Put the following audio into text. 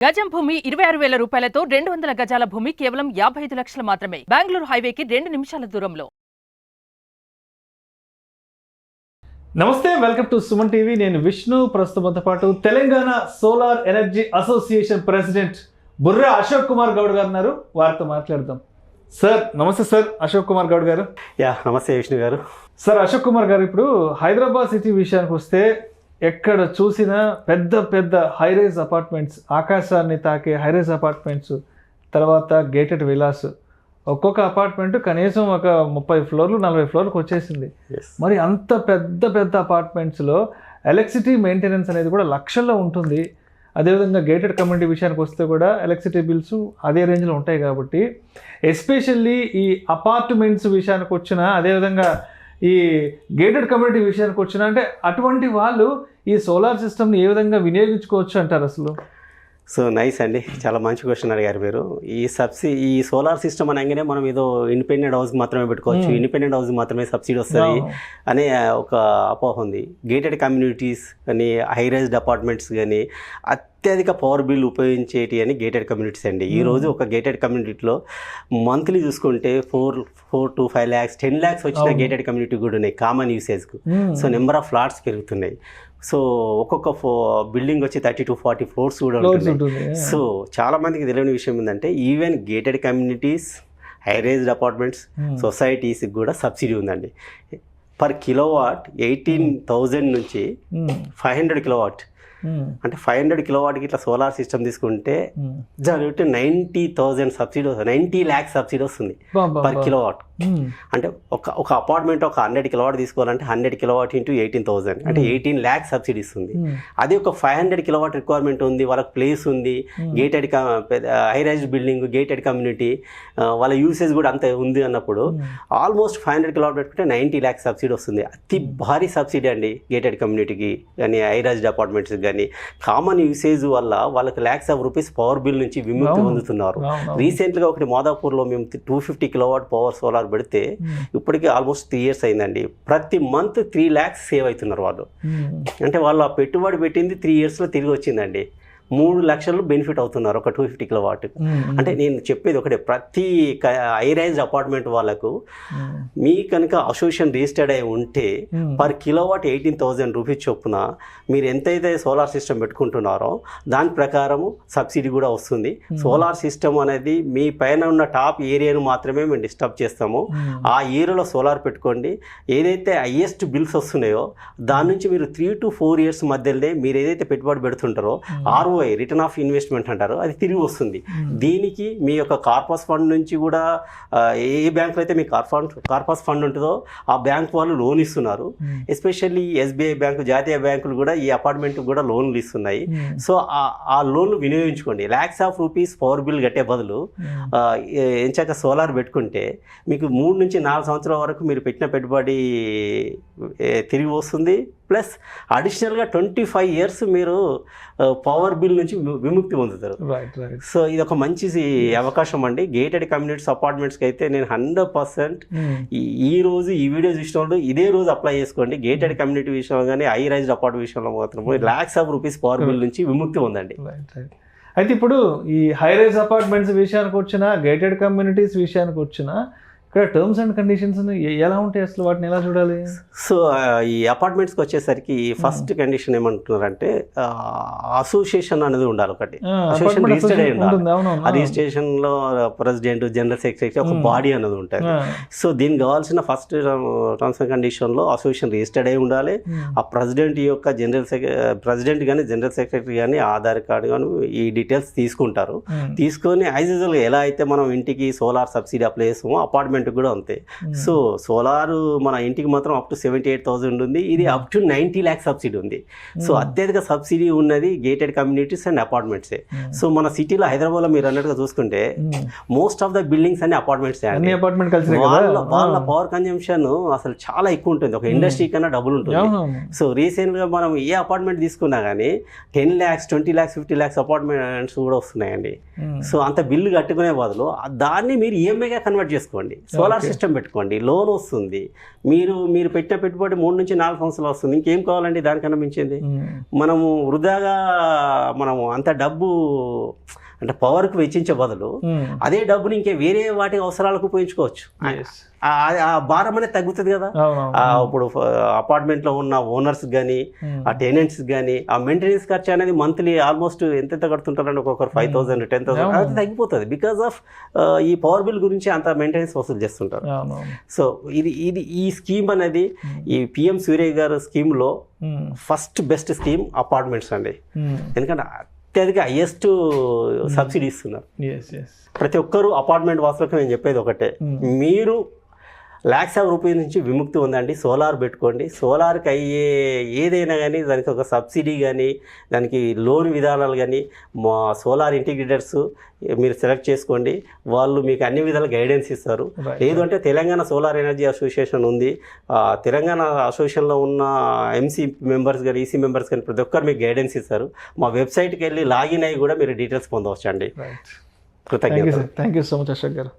గజం భూమి 26,000 రూపాయలతో 200 గజాల భూమి కేవలం 55 లక్షలు మాత్రమే. బెంగళూరు హైవేకి 2 నిమిషాల దూరంలో. నమస్తే, వెల్కమ్ టు సుమన్ టీవీ. నేను విష్ణు. ప్రస్తుతంతో పాటు Telangana solar energy association president Burra Ashok Kumar Goud గారు ఉన్నారు. వారితో మాట్లాడదాం. సార్ నమస్తే. సార్ అశోక్ కుమార్ గౌడ్ గారు. నమస్తే విష్ణు గారు. సార్ అశోక్ కుమార్ గారు, ఇప్పుడు హైదరాబాద్ సిటీ విషయానికి వస్తే ఎక్కడ చూసినా పెద్ద పెద్ద హైరైజ్ అపార్ట్మెంట్స్, ఆకాశాన్ని తాకే హైరైజ్ అపార్ట్మెంట్స్, తర్వాత గేటెడ్ విలాస్. ఒక్కొక్క అపార్ట్మెంట్ కనీసం ఒక 30 ఫ్లోర్లు 40 ఫ్లోర్లకు వచ్చేసింది. మరి అంత పెద్ద పెద్ద అపార్ట్మెంట్స్లో ఎలక్ట్రిసిటీ మెయింటెనెన్స్ అనేది కూడా లక్షల్లో ఉంటుంది. అదేవిధంగా గేటెడ్ కమ్యూనిటీ విషయానికి వస్తే కూడా ఎలక్ట్రిసిటీ బిల్స్ అదే రేంజ్లో ఉంటాయి. కాబట్టి ఎస్పెషల్లీ ఈ అపార్ట్మెంట్స్ విషయానికి వచ్చిన, అదేవిధంగా ఈ గేటెడ్ కమ్యూనిటీ విషయానికి వచ్చిన, అంటే అటువంటి వాళ్ళు ఈ సోలార్ సిస్టమ్ని ఏ విధంగా వినియోగించుకోవచ్చు అంటారు అసలు? సో నైస్ అండి, చాలా మంచి క్వశ్చన్ అడిగారు మీరు. ఈ సోలార్ సిస్టమ్ అనగానే మనం ఏదో ఇండిపెండెంట్ హౌస్కి మాత్రమే పెట్టుకోవచ్చు, ఇండిపెండెంట్ హౌస్కి మాత్రమే సబ్సిడీ వస్తుంది అనే ఒక అపోహ ఉంది. గేటెడ్ కమ్యూనిటీస్ కానీ, హైరైజ్డ్ అపార్ట్మెంట్స్ కానీ అత్యధిక పవర్ బిల్ ఉపయోగించేటి అని గేటెడ్ కమ్యూనిటీస్ అండి. ఈరోజు ఒక గేటెడ్ కమ్యూనిటీలో మంత్లీ చూసుకుంటే 4 to 5 lakhs 10 lakhs వచ్చిన గేటెడ్ కమ్యూనిటీ కూడా ఉన్నాయి కామన్ యూసేజ్కు. సో నెంబర్ ఆఫ్ ఫ్లాట్స్ పెరుగుతున్నాయి. సో ఒక్కొక్క బిల్డింగ్ వచ్చి 30 to 40 ఫ్లోర్స్ కూడా ఉంటుంది. సో చాలా మందికి తెలియని విషయం ఏంటంటే even gated communities, high rised apartments, సొసైటీస్కి కూడా సబ్సిడీ ఉందండి. పర్ కిలోవాట్ 18,000 నుంచి 500 కిలోవాట్, అంటే 500 కిలోవాట్కి ఇట్లా సోలార్ సిస్టమ్ తీసుకుంటే జరిగితే 90,000 సబ్సిడీ వస్తుంది, 90 lakhs సబ్సిడీ వస్తుంది పర్ కిలోవాట్. అంటే ఒక అపార్ట్మెంట్ ఒక 100 కిలోవాట్ తీసుకోవాలంటే 100 కిలోవాట్ ఇంటూ 18,000 అంటే 18 lakhs సబ్సిడీ ఇస్తుంది. అదే ఒక 500 కిలోవాట్ రిక్వైర్మెంట్ ఉంది, వాళ్ళకి ప్లేస్ ఉంది, gated high-rised building, gated community, వాళ్ళ యూసేజ్ కూడా అంత ఉంది అన్నప్పుడు ఆల్మోస్ట్ 500 కిలోవాట్ పెట్టుకుంటే 90 lakhs సబ్సిడీ వస్తుంది. అతి భారీ సబ్సిడీ అండి గేటెడ్ కమ్యూనిటీకి కానీ, హైరైజ్డ్ అపార్ట్మెంట్స్కి కానీ. కామన్ యూసేజ్ వల్ల వాళ్ళకి lakhs of rupees power bill నుంచి విముక్తి పొందుతున్నారు. రీసెంట్గా ఒకటి మాదాపూర్లో మేము 250 కిలోవాట్ పవర్ సోలార్ పెడితే ఇప్పటికీ ఆల్మోస్ట్ 3 years అయిందండి. ప్రతి మంత్ 3 lakhs సేవ్ అవుతున్నారు వాళ్ళు. అంటే వాళ్ళు ఆ పెట్టుబడి పెట్టింది 3 yearsలో తిరిగి వచ్చిందండి. 3 లక్షలు బెనిఫిట్ అవుతున్నారు ఒక 250 కిలోవాట్. అంటే నేను చెప్పేది ఒకటే, ప్రతి హైరైజ్డ్ అపార్ట్మెంట్ వాళ్ళకు మీ కనుక అసోసియేషన్ రిజిస్టర్డ్ అయి ఉంటే పర్ కిలోవాట్ 18,000 రూపీస్ చొప్పున మీరు ఎంతైతే సోలార్ సిస్టమ్ పెట్టుకుంటున్నారో దాని ప్రకారము సబ్సిడీ కూడా వస్తుంది. సోలార్ సిస్టమ్ అనేది మీ పైన ఉన్న టాప్ ఏరియాను మాత్రమే మేము డిస్టర్బ్ చేస్తాము. ఆ ఏరియాలో సోలార్ పెట్టుకోండి. ఏదైతే హైయెస్ట్ బిల్స్ వస్తున్నాయో దాని నుంచి మీరు 3 to 4 years మధ్యలోనే మీరు ఏదైతే పెట్టుబడి పెడుతుంటారో ROI, రిటర్న్ ఆఫ్ ఇన్వెస్ట్మెంట్ అంటారు, అది తిరిగి వస్తుంది. దీనికి మీ యొక్క కార్పస్ ఫండ్ నుంచి కూడా ఏ బ్యాంకులో అయితే మీ కార్పస్ ఫండ్ ఉంటుందో ఆ బ్యాంక్ వాళ్ళు లోన్ ఇస్తున్నారు. ఎస్పెషల్లీ SBI బ్యాంకు, జాతీయ బ్యాంకులు కూడా ఈ అపార్ట్మెంట్కి కూడా లోన్లు ఇస్తున్నాయి. సో ఆ లోన్లు వినియోగించుకోండి. lakhs of rupees power bill కట్టే బదులు ఎంచాక సోలార్ పెట్టుకుంటే మీకు 3 నుంచి 4 సంవత్సరాల వరకు మీరు పెట్టిన పెట్టుబడి తిరిగి వస్తుంది. ప్లస్ అడిషనల్గా 25 years మీరు పవర్ బిల్ నుంచి విముక్తి పొందుతారు. సో ఇది ఒక మంచి అవకాశం అండి. గేటెడ్ కమ్యూనిటీస్, అపార్ట్మెంట్స్కి అయితే నేను 100% ఈ రోజు ఈ వీడియో చూసిన వాళ్ళు ఇదే రోజు అప్లై చేసుకోండి. గేటెడ్ కమ్యూనిటీ విషయంలో కానీ, హైరైజ్డ్ అపార్ట్మెంట్ విషయంలో మాత్రం lakhs of rupees power bill నుంచి విముక్తి పొందండి. అయితే ఇప్పుడు ఈ హైరైజ్ అపార్ట్మెంట్స్ విషయానికి వచ్చిన, గేటెడ్ కమ్యూనిటీస్ విషయానికి వచ్చిన, ఇక్కడ టర్మ్స్ అండ్ కండిషన్స్ ఎలా ఉంటాయి అసలు? వాటిని ఎలా చూడాలి? సో ఈ అపార్ట్మెంట్స్కి వచ్చేసరికి ఫస్ట్ కండిషన్ ఏమంటున్నారంటే అసోసియేషన్ అనేది ఉండాలి. ఒకటి అసోసియేషన్ రిజిస్టర్డ్ అయి ఉండాలి. ఆ రిజిస్ట్రేషన్లో ప్రెసిడెంట్, జనరల్ సెక్రటరీ, ఒక బాడీ అనేది ఉంటుంది. సో దీనికి కావాల్సిన ఫస్ట్ టర్మ్స్ అండ్ కండిషన్లో అసోసియేషన్ రిజిస్టర్డ్ అయి ఉండాలి. ఆ ప్రెసిడెంట్ యొక్క ప్రెసిడెంట్ కానీ, జనరల్ సెక్రటరీ కానీ ఆధార్ కార్డు కానీ ఈ డీటెయిల్స్ తీసుకుంటారు. తీసుకొని యాజ్ యూజువల్గా ఎలా అయితే మనం ఇంటికి సోలార్ సబ్సిడీ అప్లై చేస్తామో అపార్ట్మెంట్ కూడా అంతే. సో సోలార్ మన ఇంటికి మాత్రం అప్ టు 78,000 ఉంది. ఇది అప్ టు 90 lakhs సబ్సిడీ ఉంది. సో అత్యధిక సబ్సిడీ ఉన్నది గేటెడ్ కమ్యూనిటీస్ అండ్ అపార్ట్మెంట్సే. సో మన సిటీలో హైదరాబాద్లో మీరు అన్నట్టుగా చూసుకుంటే మోస్ట్ ఆఫ్ ద బిల్డింగ్స్ అన్ని అపార్ట్మెంట్స్. వాళ్ళ పవర్ కన్జంప్షన్ అసలు చాలా ఎక్కువ ఉంటుంది, ఒక ఇండస్ట్రీ కన్నా డబుల్ ఉంటుంది. సో రీసెంట్గా మనం ఏ అపార్ట్మెంట్ తీసుకున్నా కానీ 10 lakhs, 20 lakhs, 50 lakhs అపార్ట్మెంట్స్ కూడా వస్తున్నాయండి. సో అంత బిల్లు కట్టుకునే బదులు దాన్ని మీరు ఈఎంఐగా కన్వర్ట్ చేసుకోండి. సోలార్ సిస్టమ్ పెట్టుకోండి, లోన్ వస్తుంది. మీరు పెట్టిన పెట్టుబడి 3 నుంచి 4 సంవత్సరాలు వస్తుంది. ఇంకేం కావాలండి దానికన్నా మించింది? మనము వృధాగా మనము అంత డబ్బు అంటే పవర్కు వెచ్చించే బదులు అదే డబ్బుని ఇంకే వేరే వాటి అవసరాలకు ఉపయోగించుకోవచ్చు. ఆ భారం అనేది తగ్గుతుంది కదా. ఇప్పుడు అపార్ట్మెంట్లో ఉన్న ఓనర్స్ కానీ ఆ టెనెంట్స్ కానీ ఆ మెయింటెనెన్స్ ఖర్చు అనేది మంత్లీ ఆల్మోస్ట్ ఎంత కడుతుంటారండి, ఒక్కొక్కరు 5,000 10,000 అది తగ్గిపోతుంది. బికాస్ ఆఫ్ ఈ పవర్ బిల్ గురించి అంత మెయింటెనెన్స్ వసూలు చేస్తుంటారు. సో ఈ స్కీమ్ అనేది ఈ పిఎం సూర్య గారు స్కీమ్లో ఫస్ట్ బెస్ట్ స్కీమ్ అపార్ట్మెంట్స్ అండి. ఎందుకంటే అత్యధిక హైయెస్ట్ సబ్సిడీ ఇస్తున్నారు. ప్రతి ఒక్కరు అపార్ట్మెంట్ వాసులకు నేను చెప్పేది ఒకటే, మీరు lakhs of rupees నుంచి విముక్తి ఉందండి. సోలార్ పెట్టుకోండి. సోలార్కి అయ్యే ఏదైనా కానీ దానికి ఒక సబ్సిడీ కానీ దానికి లోన్ విధానాలు కానీ మా సోలార్ ఇంటిగ్రేటర్స్ మీరు సెలెక్ట్ చేసుకోండి. వాళ్ళు మీకు అన్ని విధాల గైడెన్స్ ఇస్తారు. లేదు అంటే తెలంగాణ సోలార్ ఎనర్జీ అసోసియేషన్ ఉంది. తెలంగాణ అసోసియేషన్లో ఉన్న ఎంసీ మెంబర్స్ కానీ ఈసీ మెంబర్స్ కానీ ప్రతి ఒక్కరు మీకు గైడెన్స్ ఇస్తారు. మా వెబ్సైట్కి వెళ్ళి లాగిన్ అయ్యి కూడా మీరు డీటెయిల్స్ పొందవచ్చు అండి. కృతజ్ఞతలు. Thank you so much Ashok garu.